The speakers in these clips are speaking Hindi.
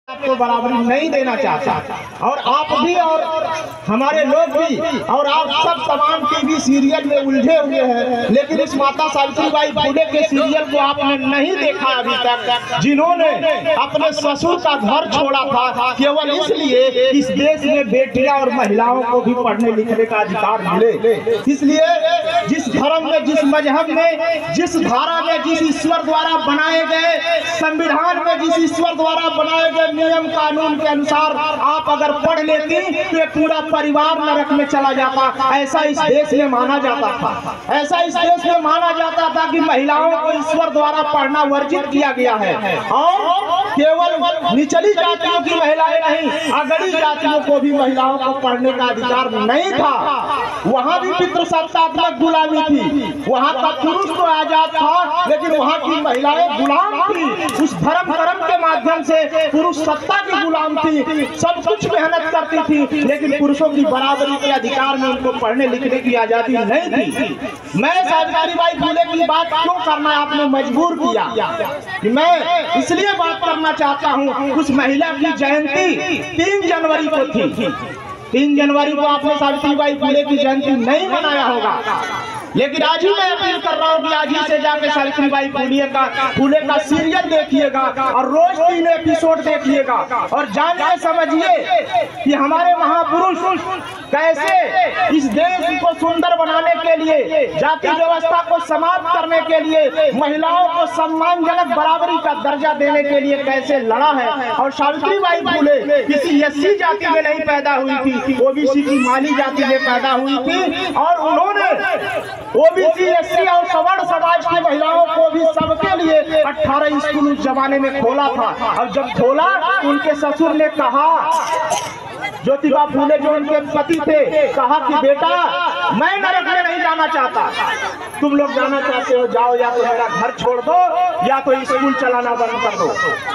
आपको बराबरी नहीं देना चाहता। और आप भी और हमारे लोग भी और आप सब तमाम टीवी सीरियल में उलझे हुए हैं, लेकिन इस माता सावित्रीबाई फुले के सीरियल को आपने नहीं देखा अभी तक, जिन्होंने अपने ससुर का घर छोड़ा था केवल इसलिए इस देश में बेटियां और महिलाओं को भी पढ़ने लिखने का अधिकार मिले। इसलिए जिस धर्म में, जिस मजहब में, जिस धारा में, जिस ईश्वर द्वारा बनाए गए संविधान में, जिस ईश्वर द्वारा बनाए गए नियम कानून के अनुसार आप अगर पढ़ लेती तो पूरा परिवार नरक में चला जाता। ऐसा इस देश में माना जाता था, ऐसा इस देश में माना जाता था कि महिलाओं को ईश्वर द्वारा पढ़ना वर्जित किया गया है। और केवल निचली जातियों की महिलाएं नहीं, अगड़ी जातियों को भी महिलाओं को पढ़ने का अधिकार नहीं था। वहाँ भी पितृसत्तात्मक गुलामी थी, वहाँ का पुरुष तो आजाद था लेकिन वहाँ की महिलाएं गुलाम थी। उस धर्म के माध्यम से पुरुष सत्ता की गुलाम थी, सब कुछ मेहनत करती थी, लेकिन पुरुषों की बराबरी के अधिकार में उनको पढ़ने लिखने की आजादी नहीं थी। मैं सावित्रीबाई फुले की बात क्यों करना आपने मजबूर किया कि मैं इसलिए बात करना चाहता हूँ। उस महिला की जयंती 3 जनवरी को थी। 3 जनवरी को आपने सावित्रीबाई फुले की जयंती नहीं मनाया होगा, लेकिन आज ही मैं अपील कर रहा हूँ कि आज ही से जाके सावित्रीबाई फुले का सीरियल देखिएगा और रोज 3 एपिसोड देखिएगा और जानिए समझिए कि हमारे महापुरुष कैसे इस देश को सुंदर बनाने के लिए, जाति व्यवस्था को समाप्त करने के लिए, महिलाओं को सम्मानजनक बराबरी का दर्जा देने के लिए कैसे लड़ा है। और सावित्रीबाई फुले किसी एससी जाति में नहीं पैदा हुई थी, ओबीसी की माली जाति में पैदा हुई थी और उन्होंने ओबीसी, एससी और सवर्ण समाज की महिलाओं को भी सबके लिए 18 स्कूल उस जमाने में खोला था। और जब खोला उनके ससुर ने कहा, ज्योतिबा फुले जो उनके पति थे, कहा कि बेटा मैं नरक में नहीं जाना चाहता, तुम लोग जाना चाहते हो जाओ, या तो मेरा घर छोड़ दो या तो स्कूल चलाना बंद कर दो।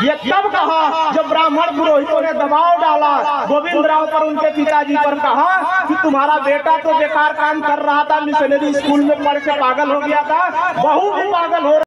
ये तब कहा जब ब्राह्मण पुरोहितों ने दबाव डाला गोविंद राव पर, उनके पिताजी पर, कहा कि तुम्हारा बेटा तो बेकार काम कर रहा था, मिशनरी स्कूल में पढ़ के पागल हो गया था, बहू भी पागल हो